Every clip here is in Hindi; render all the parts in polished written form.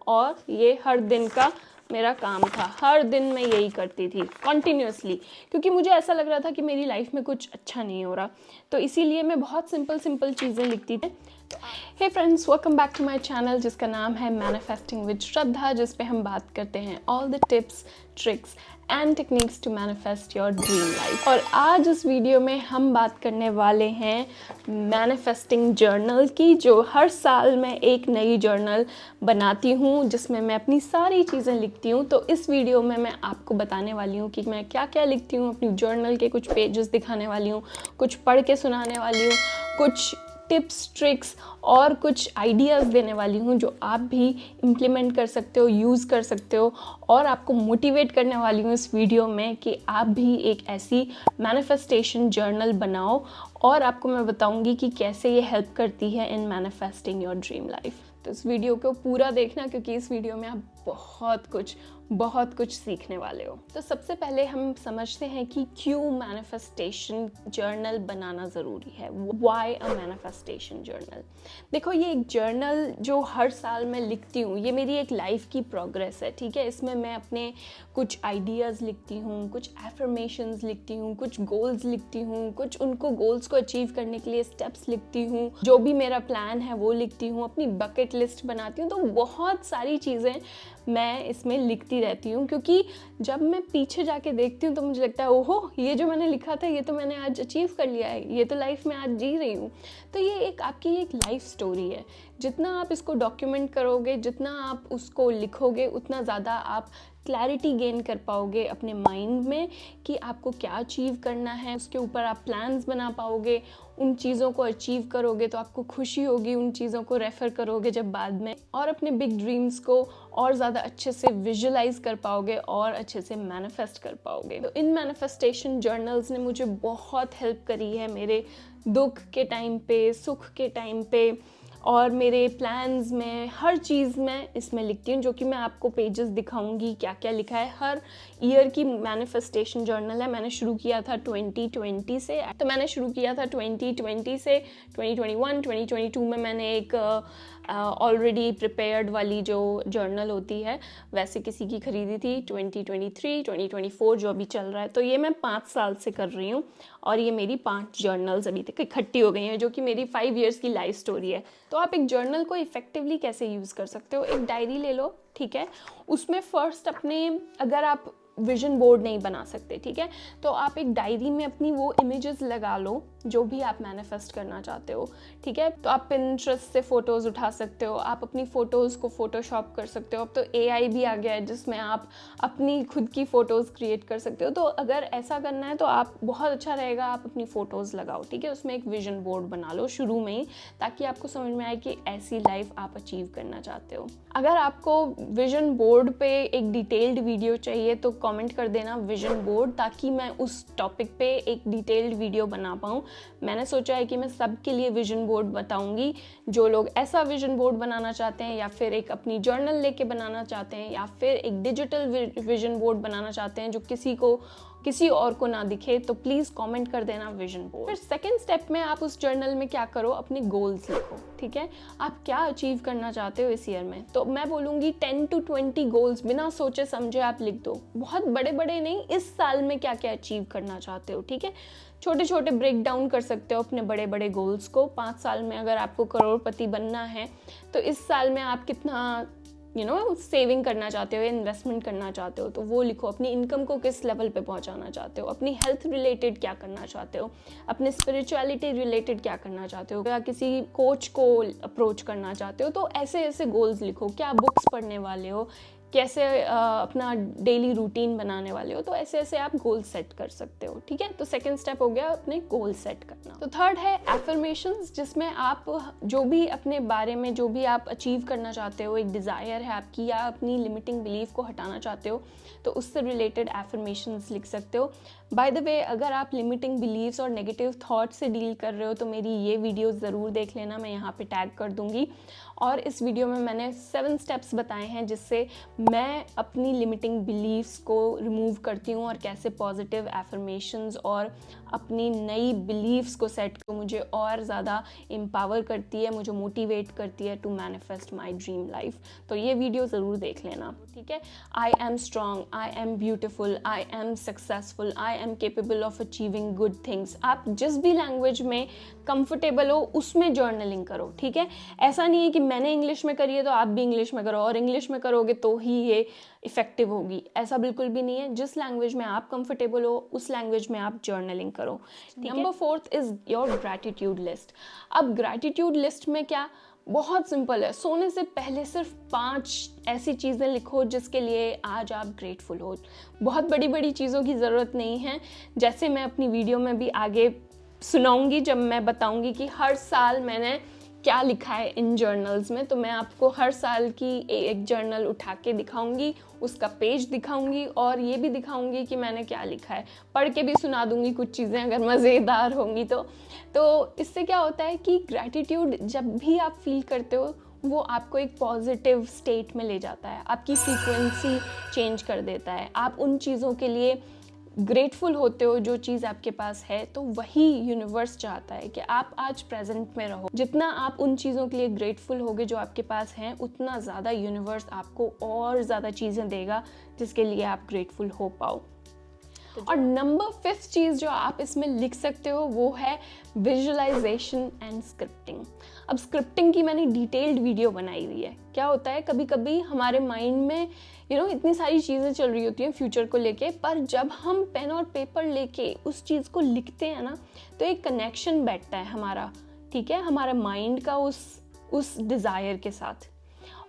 और ये हर दिन का मेरा काम था। हर दिन मैं यही करती थी कॉन्टिन्यूसली, क्योंकि मुझे ऐसा लग रहा था कि मेरी लाइफ में कुछ अच्छा नहीं हो रहा, तो इसीलिए मैं बहुत सिंपल चीज़ें लिखती थी। Hey friends, welcome back to my channel जिसका नाम है मैनिफेस्टिंग विद श्रद्धा, जिस पे हम बात करते हैं all the tips, tricks and techniques to manifest your dream life. और आज इस वीडियो में हम बात करने वाले हैं मैनिफेस्टिंग जर्नल की, जो हर साल मैं एक नई जर्नल बनाती हूँ जिसमें मैं अपनी सारी चीज़ें लिखती हूँ। तो इस वीडियो में मैं आपको बताने वाली हूँ कि मैं क्या क्या लिखती हूँ, अपनी जर्नल के कुछ पेजेस दिखाने वाली हूँ, कुछ पढ़ के सुनाने वाली हूँ, कुछ टिप्स, ट्रिक्स और कुछ आइडियाज़ देने वाली हूँ जो आप भी इम्प्लीमेंट कर सकते हो, यूज़ कर सकते हो। और आपको मोटिवेट करने वाली हूँ इस वीडियो में कि आप भी एक ऐसी मैनिफेस्टेशन जर्नल बनाओ, और आपको मैं बताऊँगी कि कैसे ये हेल्प करती है इन मैनिफेस्टिंग योर ड्रीम लाइफ। तो इस वीडियो को पूरा देखना, क्योंकि इस वीडियो में आप बहुत कुछ सीखने वाले हो। तो सबसे पहले हम समझते हैं कि क्यों मैनिफेस्टेशन जर्नल बनाना ज़रूरी है। Why a manifestation journal. देखो, ये एक जर्नल जो हर साल मैं लिखती हूँ, ये मेरी एक लाइफ की प्रोग्रेस है, ठीक है। इसमें मैं अपने कुछ आइडियाज़ लिखती हूँ, कुछ एफर्मेशंस लिखती हूँ, कुछ गोल्स लिखती हूँ, कुछ उनको गोल्स को अचीव करने के लिए स्टेप्स लिखती हूँ, जो भी मेरा प्लान है वो लिखती हूँ, अपनी बकेट लिस्ट बनाती हूँ। तो बहुत सारी चीज़ें मैं इसमें लिखती रहती हूँ, क्योंकि जब मैं पीछे जाके देखती हूँ तो मुझे लगता है ओहो, ये जो मैंने लिखा था ये तो मैंने आज अचीव कर लिया है, ये तो लाइफ में आज जी रही हूँ। तो ये एक आपकी एक लाइफ स्टोरी है। जितना आप इसको डॉक्यूमेंट करोगे, जितना आप उसको लिखोगे, उतना ज़्यादा आप क्लैरिटी गेन कर पाओगे अपने माइंड में कि आपको क्या अचीव करना है। उसके ऊपर आप प्लान्स बना पाओगे, उन चीज़ों को अचीव करोगे तो आपको खुशी होगी, उन चीज़ों को रेफ़र करोगे जब बाद में, और अपने बिग ड्रीम्स को और ज़्यादा अच्छे से विजुलाइज कर पाओगे और अच्छे से मैनिफेस्ट कर पाओगे। तो इन मैनिफेस्टेशन जर्नल्स ने मुझे बहुत हेल्प करी है मेरे दुख के टाइम पे, सुख के टाइम पे, और मेरे प्लान्स में, हर चीज़ में इसमें लिखती हूँ, जो कि मैं आपको पेजेस दिखाऊंगी क्या क्या लिखा है। हर ईयर की मैनिफेस्टेशन जर्नल है। मैंने शुरू किया था 2020 से, तो मैंने शुरू किया था 2020 से 2021, 2022 में मैंने एक ऑलरेडी प्रिपेयर्ड वाली जो जर्नल होती है वैसे किसी की खरीदी थी। 2023, 2024 जो अभी चल रहा है, तो ये मैं 5 साल से कर रही हूँ, और ये मेरी 5 जर्नल्स अभी तक इकट्ठी हो गई हैं, जो कि मेरी 5 इयर्स की लाइफ स्टोरी है। तो आप एक जर्नल को इफेक्टिवली कैसे यूज़ कर सकते हो, एक डायरी ले लो, ठीक है। उसमें फर्स्ट अपने, अगर आप विजन बोर्ड नहीं बना सकते, ठीक है, तो आप एक डायरी में अपनी वो इमेजेस लगा लो जो भी आप मैनिफेस्ट करना चाहते हो, ठीक है। तो आप पिंटरेस्ट से फ़ोटोज़ उठा सकते हो, आप अपनी फ़ोटोज़ को फ़ोटोशॉप कर सकते हो। अब तो AI भी आ गया है जिसमें आप अपनी खुद की फ़ोटोज़ क्रिएट कर सकते हो। तो अगर ऐसा करना है तो आप, बहुत अच्छा रहेगा, आप अपनी फ़ोटोज़ लगाओ, ठीक है। उसमें एक विजन बोर्ड बना लो शुरू में ही, ताकि आपको समझ में आए कि ऐसी लाइफ आप अचीव करना चाहते हो। अगर आपको विजन बोर्ड पे एक डिटेल्ड वीडियो चाहिए तो कमेंट कर देना विजन बोर्ड, ताकि मैं उस टॉपिक पे एक डिटेल्ड वीडियो बना पाऊँ। मैंने सोचा है कि मैं सबके लिए विजन बोर्ड बताऊंगी, जो लोग ऐसा विजन बोर्ड बनाना चाहते हैं, या फिर एक अपनी जर्नल लेके बनाना चाहते हैं, या फिर एक डिजिटल विजन बोर्ड बनाना चाहते हैं जो किसी और को ना दिखे, तो प्लीज़ कमेंट कर देना विजन बोर्ड। फिर सेकंड स्टेप में आप उस जर्नल में क्या करो, अपने गोल्स लिखो, ठीक है। आप क्या अचीव करना चाहते हो इस ईयर में। तो मैं बोलूँगी 10 to 20 गोल्स बिना सोचे समझे आप लिख दो। बहुत बड़े बड़े नहीं, इस साल में क्या क्या अचीव करना चाहते हो, ठीक है। छोटे छोटे ब्रेक डाउन कर सकते हो अपने बड़े बड़े गोल्स को। 5 साल में अगर आपको करोड़पति बनना है, तो इस साल में आप कितना सेविंग करना चाहते हो, इन्वेस्टमेंट करना चाहते हो, तो वो लिखो। अपनी इनकम को किस लेवल पे पहुंचाना चाहते हो, अपनी हेल्थ रिलेटेड क्या करना चाहते हो, अपने स्पिरिचुअलिटी रिलेटेड क्या करना चाहते हो, या किसी कोच को अप्रोच करना चाहते हो, तो ऐसे ऐसे गोल्स लिखो। क्या बुक्स पढ़ने वाले हो, कैसे अपना डेली रूटीन बनाने वाले हो, तो ऐसे ऐसे आप गोल सेट कर सकते हो, ठीक है। तो सेकंड स्टेप हो गया अपने गोल सेट करना। तो थर्ड है एफर्मेशंस, जिसमें आप जो भी अपने बारे में, जो भी आप अचीव करना चाहते हो, एक डिज़ायर है आपकी, या अपनी लिमिटिंग बिलीफ को हटाना चाहते हो, तो उससे रिलेटेड एफर्मेशंस लिख सकते हो। बाय द वे, अगर आप लिमिटिंग बिलीव्स और नेगेटिव थॉट से डील कर रहे हो तो मेरी ये वीडियो ज़रूर देख लेना, मैं यहाँ पे टैग कर दूँगी। और इस वीडियो में मैंने 7 स्टेप्स बताए हैं जिससे मैं अपनी लिमिटिंग बिलीव्स को रिमूव करती हूँ और कैसे पॉजिटिव एफर्मेशंस और अपनी नई बिलीव्स को सेट को मुझे और ज़्यादा एम्पावर करती है, मुझे मोटिवेट करती है to manifest my dream life. तो ये वीडियो ज़रूर देख लेना, ठीक है। I am strong, I am beautiful, I am successful, I am capable of achieving good things. आप जिस भी लैंग्वेज में कंफर्टेबल हो उसमें जर्नलिंग करो, ठीक है। ऐसा नहीं है कि मैंने इंग्लिश में करी है तो आप भी इंग्लिश में करो और इंग्लिश में करोगे तो ही ये इफेक्टिव होगी, ऐसा बिल्कुल भी नहीं है। जिस लैंग्वेज में आप कंफर्टेबल हो उस लैंग्वेज में आप जर्नलिंग करो, ठीक है। Number 4 is your gratitude list. अब ग्रैटिट्यूड लिस्ट में क्या, बहुत सिंपल है। सोने से पहले सिर्फ 5 ऐसी चीज़ें लिखो जिसके लिए आज आप ग्रेटफुल हो। बहुत बड़ी बड़ी चीज़ों की ज़रूरत नहीं है, जैसे मैं अपनी वीडियो में भी आगे सुनाऊंगी जब मैं बताऊंगी कि हर साल मैंने क्या लिखा है इन जर्नल्स में। तो मैं आपको हर साल की एक जर्नल उठा के दिखाऊंगी, उसका पेज दिखाऊंगी और ये भी दिखाऊंगी कि मैंने क्या लिखा है। पढ़ के भी सुना दूंगी कुछ चीज़ें अगर मज़ेदार होंगी तो इससे क्या होता है कि ग्रैटिट्यूड जब भी आप फील करते हो वो आपको एक पॉजिटिव स्टेट में ले जाता है, आपकी फ्रीक्वेंसी चेंज कर देता है। आप उन चीज़ों के लिए ग्रेटफुल होते हो जो चीज़ आपके पास है, तो वही यूनिवर्स चाहता है कि आप आज प्रेजेंट में रहो। जितना आप उन चीज़ों के लिए ग्रेटफुल होगे जो आपके पास हैं, उतना ज़्यादा यूनिवर्स आपको और ज़्यादा चीज़ें देगा जिसके लिए आप ग्रेटफुल हो पाओ। और नंबर 5 चीज़ जो आप इसमें लिख सकते हो वो है विजुअलाइजेशन एंड स्क्रिप्टिंग। अब स्क्रिप्टिंग की मैंने डिटेल्ड वीडियो बनाई हुई है। क्या होता है, कभी कभी हमारे माइंड में इतनी सारी चीज़ें चल रही होती हैं फ्यूचर को लेके, पर जब हम पेन और पेपर लेके उस चीज़ को लिखते हैं ना, तो एक कनेक्शन बैठता है हमारा, ठीक है, हमारा माइंड का उस डिज़ायर के साथ।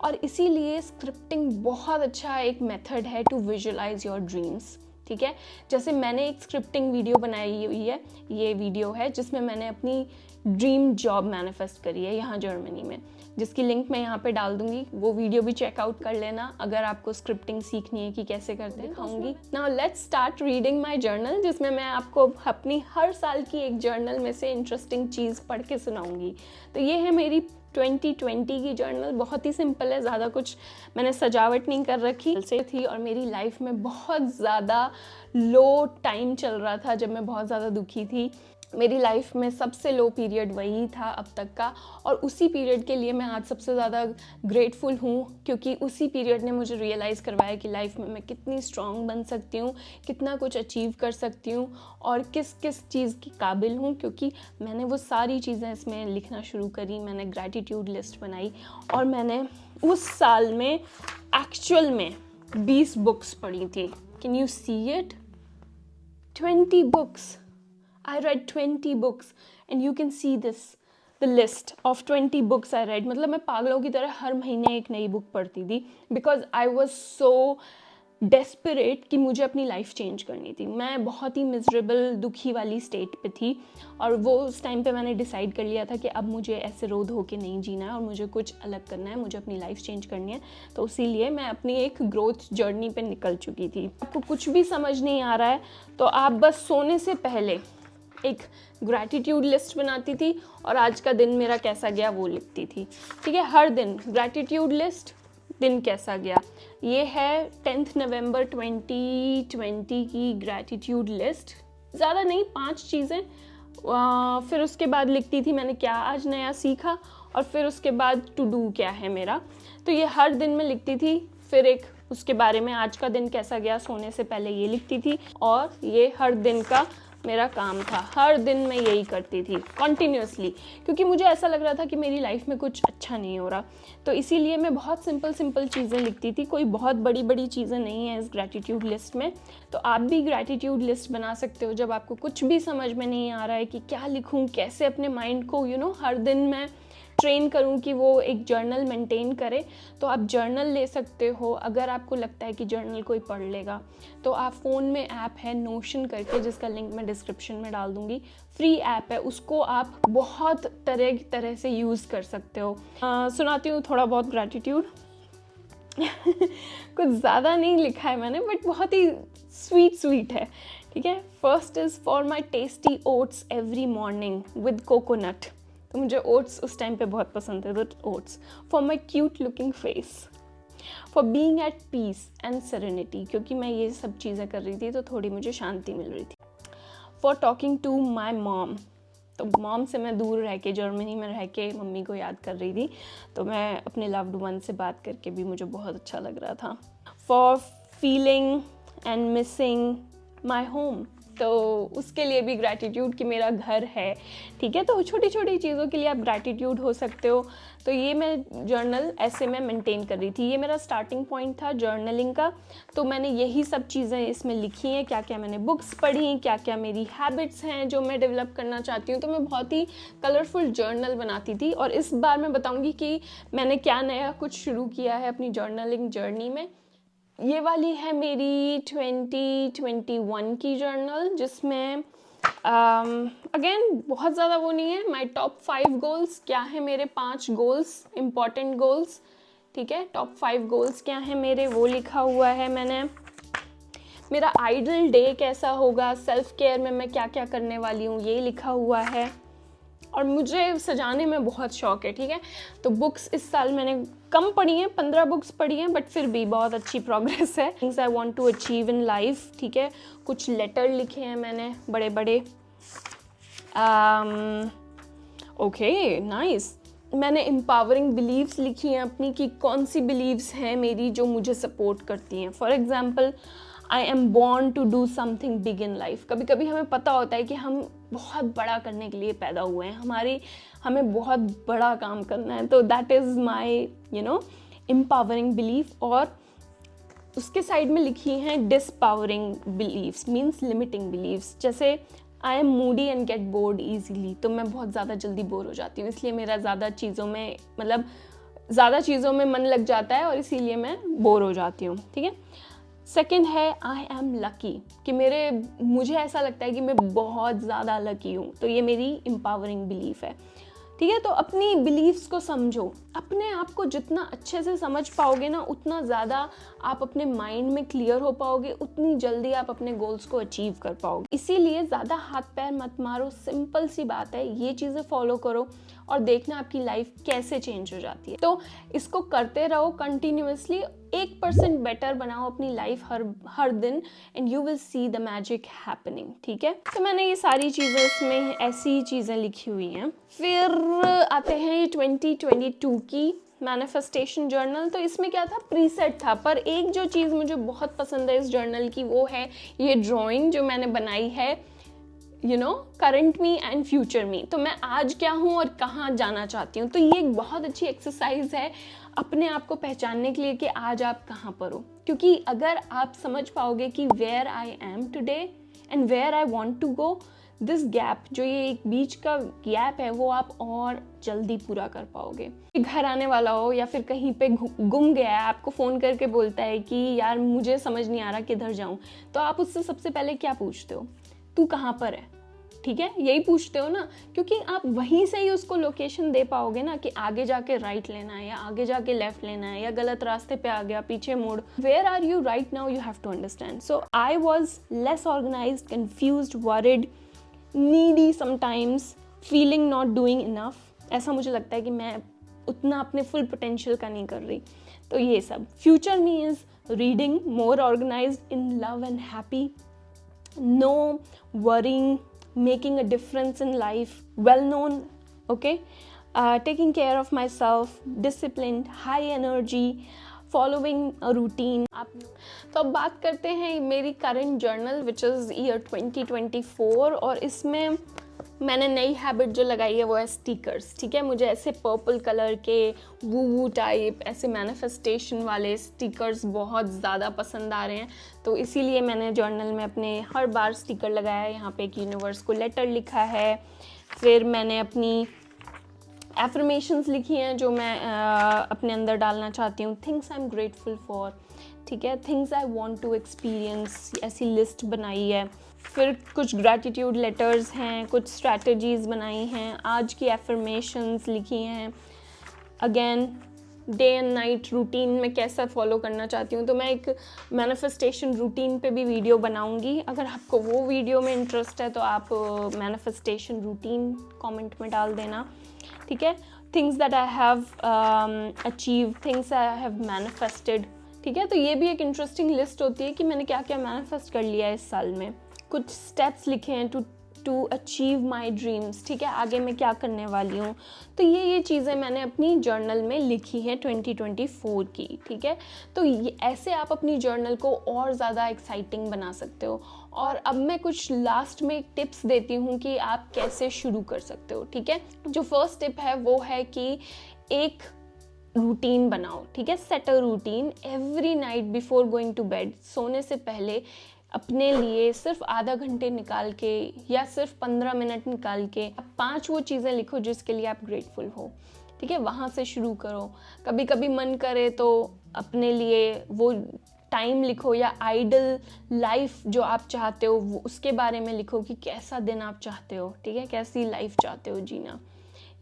और इसीलिए स्क्रिप्टिंग बहुत अच्छा एक मेथड है टू विजुअलाइज योर ड्रीम्स, ठीक है। जैसे मैंने एक स्क्रिप्टिंग वीडियो बनाई हुई है, ये वीडियो है जिसमें मैंने अपनी ड्रीम जॉब मैनिफेस्ट करी है यहाँ जर्मनी में, जिसकी लिंक मैं यहाँ पे डाल दूंगी। वो वीडियो भी चेकआउट कर लेना अगर आपको स्क्रिप्टिंग सीखनी है कि कैसे करते हैं, दिखाऊंगी। Now let's start reading my journal, जिसमें मैं आपको अपनी हर साल की एक जर्नल में से इंटरेस्टिंग चीज़ पढ़ के सुनाऊंगी। तो ये है मेरी 2020 की जर्नल। बहुत ही सिंपल है, ज़्यादा कुछ मैंने सजावट नहीं कर रखी से थी। और मेरी लाइफ में बहुत ज़्यादा लो टाइम चल रहा था जब मैं बहुत ज़्यादा दुखी थी। मेरी लाइफ में सबसे लो पीरियड वही था अब तक का, और उसी पीरियड के लिए मैं आज सबसे ज़्यादा ग्रेटफुल हूँ, क्योंकि उसी पीरियड ने मुझे रियलाइज़ करवाया कि लाइफ में मैं कितनी स्ट्रॉन्ग बन सकती हूँ, कितना कुछ अचीव कर सकती हूँ और किस किस चीज़ की काबिल हूँ, क्योंकि मैंने वो सारी चीज़ें इसमें लिखना शुरू करी। मैंने ग्रैटिट्यूड लिस्ट बनाई और मैंने उस साल में एक्चुअल में 20 बुक्स पढ़ी थी। Can you see it? 20 books. I read 20 books and you can see this, the list of 20 books I read. मतलब मैं पागलों की तरह हर महीने एक नई बुक पढ़ती थी, because I was so desperate कि मुझे अपनी लाइफ चेंज करनी थी। मैं बहुत ही मिजरेबल, दुखी वाली स्टेट पे थी और वो उस टाइम पे मैंने डिसाइड कर लिया था कि अब मुझे ऐसे रोध होके नहीं जीना है और मुझे कुछ अलग करना है, मुझे अपनी लाइफ चेंज करनी है। तो इसीलिए मैं अपनी एक ग्रोथ जर्नी पे निकल चुकी थी। आपको कुछ भी समझ नहीं आ रहा है तो आप बस सोने से पहले एक ग्रैटिट्यूड लिस्ट बनाती थी और आज का दिन मेरा कैसा गया वो लिखती थी, ठीक है। हर दिन ग्रैटिट्यूड लिस्ट, दिन कैसा गया। ये है 10 नवंबर 2020 की ग्रैटिट्यूड लिस्ट। ज़्यादा नहीं, 5 चीज़ें। फिर उसके बाद लिखती थी मैंने क्या आज नया सीखा, और फिर उसके बाद टू डू क्या है मेरा। तो ये हर दिन में लिखती थी। फिर एक उसके बारे में आज का दिन कैसा गया सोने से पहले ये लिखती थी, और ये हर दिन का मेरा काम था। हर दिन मैं यही करती थी कॉन्टिन्यूसली, क्योंकि मुझे ऐसा लग रहा था कि मेरी लाइफ में कुछ अच्छा नहीं हो रहा। तो इसीलिए मैं बहुत सिंपल चीज़ें लिखती थी, कोई बहुत बड़ी चीज़ें नहीं है इस ग्रैटिट्यूड लिस्ट में। तो आप भी ग्रैटिट्यूड लिस्ट बना सकते हो जब आपको कुछ भी समझ में नहीं आ रहा है कि क्या लिखूं, कैसे अपने माइंड को हर दिन मैं ट्रेन करूं कि वो एक जर्नल मेंटेन करे। तो आप जर्नल ले सकते हो। अगर आपको लगता है कि जर्नल कोई पढ़ लेगा तो आप फ़ोन में ऐप है नोशन करके, जिसका लिंक मैं डिस्क्रिप्शन में डाल दूंगी। फ्री ऐप है, उसको आप बहुत तरह से यूज़ कर सकते हो। सुनाती हूँ थोड़ा बहुत ग्रैटिट्यूड। कुछ ज़्यादा नहीं लिखा है मैंने, बट बहुत ही स्वीट है, ठीक है। First is for my tasty oats every morning with coconut, तो मुझे ओट्स उस टाइम पे बहुत पसंद थे, तो oats. For my cute looking face, for being at peace and serenity, क्योंकि मैं ये सब चीज़ें कर रही थी तो थोड़ी मुझे शांति मिल रही थी। For talking to my mom, mom मॉम से मैं दूर रह के, जर्मनी में रह के मम्मी को याद कर रही थी, तो मैं अपने लव्ड वन से बात करके भी मुझे बहुत अच्छा लग रहा था। For feeling and missing my home, तो उसके लिए भी ग्रैटिट्यूड कि मेरा घर है, ठीक है। तो छोटी छोटी चीज़ों के लिए आप ग्रैटिट्यूड हो सकते हो। तो ये मैं जर्नल ऐसे मैं मेंटेन कर रही थी, ये मेरा स्टार्टिंग पॉइंट था जर्नलिंग का। तो मैंने यही सब चीज़ें इसमें लिखी हैं, क्या क्या मैंने बुक्स पढ़ी, क्या क्या मेरी हैबिट्स हैं जो मैं डेवलप करना चाहती हूँ। तो मैं बहुत ही कलरफुल जर्नल बनाती थी, और इस बार मैं बताऊँगी कि मैंने क्या नया कुछ शुरू किया है अपनी जर्नलिंग जर्नी में। ये वाली है मेरी 2021 की जर्नल, जिसमें अगेन बहुत ज़्यादा वो नहीं है। माय टॉप 5 गोल्स, क्या है मेरे 5 गोल्स, इम्पॉर्टेंट गोल्स, ठीक है। टॉप 5 गोल्स क्या है मेरे, वो लिखा हुआ है मैंने। मेरा आइडल डे कैसा होगा, सेल्फ केयर में मैं क्या क्या करने वाली हूँ, ये लिखा हुआ है। और मुझे सजाने में बहुत शौक है, ठीक है। तो बुक्स इस साल मैंने कम पढ़ी हैं, 15 बुक्स पढ़ी हैं, बट फिर भी बहुत अच्छी प्रोग्रेस है। Things I want to achieve in life, ठीक है। कुछ लेटर लिखे हैं मैंने बड़े बड़े। Okay nice. मैंने एम्पावरिंग बिलीव्स लिखी हैं अपनी, कि कौन सी बिलीव्स हैं मेरी जो मुझे सपोर्ट करती हैं। For example, I am born to do something big in life. कभी कभी हमें पता होता है कि हम बहुत बड़ा करने के लिए पैदा हुए हैं, हमें बहुत बड़ा काम करना है। तो that is my empowering belief. और उसके साइड में लिखी हैं डिसपावरिंग बिलीव्स, मीन्स लिमिटिंग बिलीव्स। जैसे I am Moody and get bored easily, तो मैं बहुत ज़्यादा जल्दी बोर हो जाती हूँ, इसलिए मेरा ज़्यादा चीज़ों में मन लग जाता है, और इसीलिए मैं बोर हो जाती हूँ, ठीक है। सेकेंड है आई एम लकी, कि मुझे ऐसा लगता है कि मैं बहुत ज़्यादा लकी हूँ। तो ये मेरी एम्पावरिंग बिलीफ है, ठीक है। तो अपनी बिलीव्स को समझो, अपने आप को जितना अच्छे से समझ पाओगे ना, उतना ज़्यादा आप अपने माइंड में क्लियर हो पाओगे, उतनी जल्दी आप अपने गोल्स को अचीव कर पाओगे। इसीलिए ज़्यादा हाथ पैर मत मारो, सिंपल सी बात है, ये चीज़ें फॉलो करो और देखना आपकी लाइफ कैसे चेंज हो जाती है। तो इसको करते रहो कंटिन्यूअसली, 1% बेटर बनाओ अपनी लाइफ हर दिन, and you will see the magic happening, ठीक है। तो मैंने ये सारी चीज़ें इसमें ऐसी चीज़ें लिखी हुई हैं। फिर आते हैं ये 2022 की मैनिफेस्टेशन जर्नल। तो इसमें क्या था, प्रीसेट था, पर एक जो चीज़ मुझे बहुत पसंद है इस जर्नल की, वो है ये ड्राइंग जो मैंने बनाई है, करंट मी एंड फ्यूचर मी। तो मैं आज क्या हूँ और कहाँ जाना चाहती हूँ। तो ये एक बहुत अच्छी एक्सरसाइज है अपने आप को पहचानने के लिए कि आज आप कहाँ पर हो। क्योंकि अगर आप समझ पाओगे कि where I am today and where I want to go, this gap, जो ये एक बीच का गैप है, वो आप और जल्दी पूरा कर पाओगे। घर आने वाला हो या फिर कहीं पे गुम गया है, आपको फ़ोन करके बोलता है कि यार मुझे समझ नहीं आ रहा किधर जाऊँ, तो आप उससे सबसे पहले क्या पूछते हो, तू कहाँ पर है, ठीक है, यही पूछते हो ना। क्योंकि आप वहीं से ही उसको लोकेशन दे पाओगे ना, कि आगे जाके राइट लेना है या आगे जाके लेफ्ट लेना है, या गलत रास्ते पे आ गया पीछे मुड़। Where are you right now, you have to understand. So I was less organized, confused, worried, needy sometimes, feeling not doing enough. ऐसा मुझे लगता है कि मैं उतना अपने फुल पोटेंशियल का नहीं कर रही। तो ये सब। Future me is reading, more organized, in love and happy, no worrying, making a difference in life, well known, okay, taking care of myself, disciplined, high energy, following a routine. तो अब बात करते हैं मेरी current journal which is year 2024, और इसमें मैंने नई हैबिट जो लगाई है वो है स्टिकर्स, ठीक है। मुझे ऐसे पर्पल कलर के वू टाइप ऐसे मैनिफेस्टेशन वाले स्टिकर्स बहुत ज़्यादा पसंद आ रहे हैं। तो इसीलिए मैंने जर्नल में अपने हर बार स्टिकर लगाया है। यहाँ पे एक यूनिवर्स को लेटर लिखा है, फिर मैंने अपनी एफर्मेशंस लिखी हैं जो मैं अपने अंदर डालना चाहती हूँ। Things I am grateful for, ठीक है, things I want to experience, ऐसी लिस्ट बनाई है। फिर कुछ ग्रैटिट्यूड लेटर्स हैं, कुछ स्ट्रैटेजीज़ बनाई हैं, आज की एफर्मेशंस लिखी हैं। Again day and night routine में कैसा फॉलो करना चाहती हूँ, तो मैं एक मैनिफेस्टेशन रूटीन पे भी वीडियो बनाऊँगी। अगर आपको वो वीडियो में इंटरेस्ट है तो आप मैनिफेस्टेशन रूटीन कमेंट में डाल देना, ठीक है। Things that I have achieve, things I have manifested, ठीक है। तो ये भी एक इंटरेस्टिंग लिस्ट होती है कि मैंने क्या क्या मैनिफेस्ट कर लिया है इस साल में। कुछ स्टेप्स लिखे हैं टू अचीव माई ड्रीम्स, ठीक है, आगे मैं क्या करने वाली हूँ। तो ये चीज़ें मैंने अपनी जर्नल में लिखी हैं 2024 की, ठीक है। तो ये ऐसे आप अपनी जर्नल को और ज़्यादा एक्साइटिंग बना सकते हो। और अब मैं कुछ लास्ट में टिप्स देती हूँ कि आप कैसे शुरू कर सकते हो, ठीक है। जो फर्स्ट टिप है वो है कि एक रूटीन बनाओ, ठीक है। Set a routine every night before going to bed. सोने से पहले अपने लिए सिर्फ आधा घंटे निकाल के या सिर्फ 15 मिनट निकाल के आप 5 वो चीज़ें लिखो जिसके लिए आप ग्रेटफुल हो, ठीक है। वहाँ से शुरू करो। कभी कभी मन करे तो अपने लिए वो टाइम लिखो, या आइडल लाइफ जो आप चाहते हो वो उसके बारे में लिखो कि कैसा दिन आप चाहते हो, ठीक है, कैसी लाइफ चाहते हो जीना।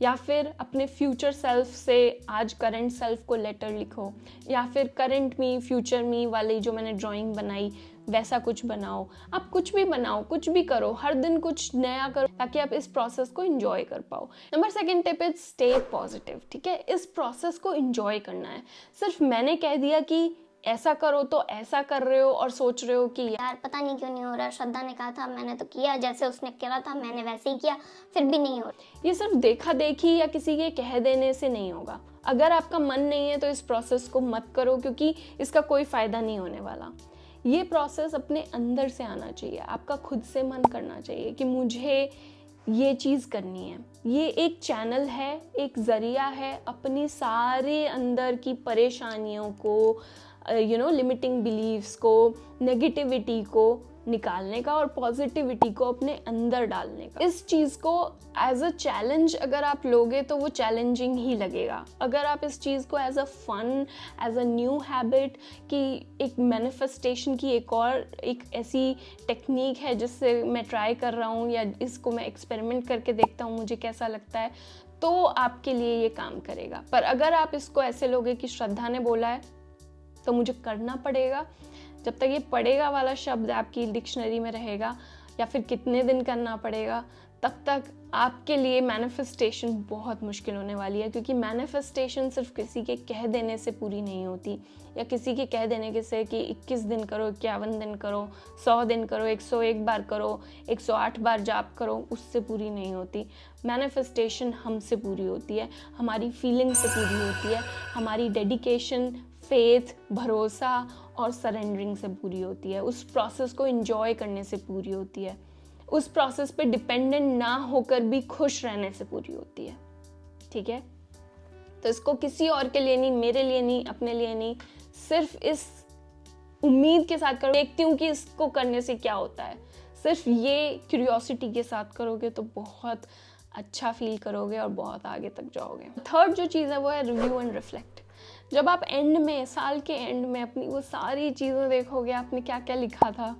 या फिर अपने फ्यूचर सेल्फ से आज करंट सेल्फ को लेटर लिखो, या फिर करंट मी फ्यूचर मी वाली जो मैंने ड्राइंग बनाई वैसा कुछ बनाओ। आप कुछ भी बनाओ, कुछ भी करो, हर दिन कुछ नया करो ताकि आप इस प्रोसेस को एंजॉय कर पाओ। Number second tip is stay positive, ठीक है। इस प्रोसेस को एंजॉय करना है। सिर्फ मैंने कह दिया कि ऐसा करो तो ऐसा कर रहे हो और सोच रहे हो कि यार पता नहीं क्यों नहीं हो रहा, श्रद्धा ने कहा था मैंने तो किया, जैसे उसने कहा था मैंने वैसे ही किया, फिर भी नहीं हो रहा। ये सिर्फ देखा देखी या किसी के कह देने से नहीं होगा। अगर आपका मन नहीं है तो इस प्रोसेस को मत करो, क्योंकि इसका कोई फ़ायदा नहीं होने वाला। ये प्रोसेस अपने अंदर से आना चाहिए, आपका खुद से मन करना चाहिए कि मुझे ये चीज़ करनी है। ये एक चैनल है, एक ज़रिया है अपनी सारे अंदर की परेशानियों को, लिमिटिंग बिलीव्स को, नेगेटिविटी को निकालने का और पॉजिटिविटी को अपने अंदर डालने का। इस चीज़ को एज अ चैलेंज अगर आप लोगे तो वो चैलेंजिंग ही लगेगा। अगर आप इस चीज़ को as a fun, as a new habit कि एक मैनिफेस्टेशन की एक ऐसी टेक्निक है जिससे मैं ट्राई कर रहा हूँ या इसको मैं एक्सपेरिमेंट करके देखता हूँ मुझे कैसा लगता है, तो आपके लिए ये काम करेगा। पर अगर आप इसको ऐसे लोगे कि श्रद्धा ने बोला है तो मुझे करना पड़ेगा, जब तक ये पड़ेगा वाला शब्द आपकी डिक्शनरी में रहेगा, या फिर कितने दिन करना पड़ेगा, तब तक आपके लिए मैनिफेस्टेशन बहुत मुश्किल होने वाली है। क्योंकि मैनिफेस्टेशन सिर्फ किसी के कह देने से पूरी नहीं होती, या किसी के कह देने के से कि 21 दिन करो, 51 दिन करो, 100 दिन करो, 101 बार करो, 108 बार जाप करो, उससे पूरी नहीं होती। मैनिफेस्टेशन हमसे पूरी होती है, हमारी फीलिंग से पूरी होती है, हमारी डेडिकेशन, फेथ, भरोसा और सरेंडरिंग से पूरी होती है। उस प्रोसेस को एंजॉय करने से पूरी होती है। उस प्रोसेस पे डिपेंडेंट ना होकर भी खुश रहने से पूरी होती है, ठीक है। तो इसको किसी और के लिए नहीं, मेरे लिए नहीं, अपने लिए नहीं, सिर्फ इस उम्मीद के साथ करो, देखती हूँ कि इसको करने से क्या होता है। सिर्फ ये क्यूरियोसिटी के साथ करोगे तो बहुत अच्छा फील करोगे और बहुत आगे तक जाओगे। थर्ड जो चीज़ है वो है रिव्यू एंड रिफ्लेक्ट। जब आप एंड में, साल के एंड में अपनी वो सारी चीज़ें देखोगे, आपने क्या क्या लिखा था,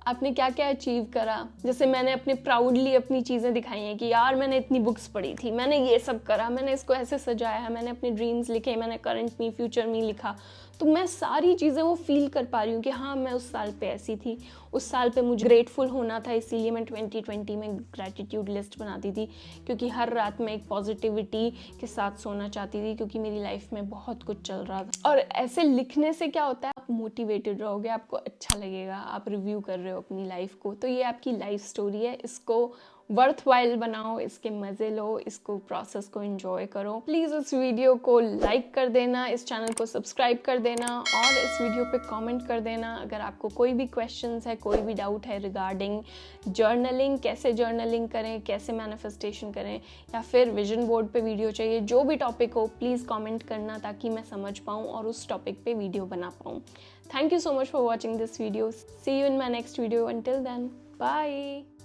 आपने क्या क्या अचीव करा। जैसे मैंने अपने प्राउडली अपनी चीज़ें दिखाई हैं कि यार मैंने इतनी बुक्स पढ़ी थी, मैंने ये सब करा, मैंने इसको ऐसे सजाया है, मैंने अपने ड्रीम्स लिखे, मैंने करंट मी फ्यूचर मी लिखा। तो मैं सारी चीज़ें वो फील कर पा रही हूँ कि हाँ मैं उस साल पे ऐसी थी, उस साल पे मुझे ग्रेटफुल होना था, इसीलिए मैं 2020 में ग्रैटिट्यूड लिस्ट बनाती थी, क्योंकि हर रात में एक पॉजिटिविटी के साथ सोना चाहती थी, क्योंकि मेरी लाइफ में बहुत कुछ चल रहा था। और ऐसे लिखने से क्या होता है, आप मोटिवेटेड रहोगे, आपको अच्छा लगेगा, आप रिव्यू कर रहे हो अपनी लाइफ को। तो ये आपकी लाइफ स्टोरी है, इसको वर्थ वाइल बनाओ, इसके मज़े लो, इसको प्रोसेस को एंजॉय करो। प्लीज़ इस वीडियो को लाइक कर देना, इस चैनल को सब्सक्राइब कर देना और इस वीडियो पे कमेंट कर देना अगर आपको कोई भी क्वेश्चंस है, कोई भी डाउट है रिगार्डिंग जर्नलिंग, कैसे जर्नलिंग करें, कैसे मैनिफेस्टेशन करें, या फिर विजन बोर्ड पे वीडियो चाहिए, जो भी टॉपिक हो प्लीज़ कमेंट करना ताकि मैं समझ पाऊँ और उस टॉपिक पे वीडियो बना पाऊँ। Thank you so much for watching this video. See you in my next video. Until then, bye.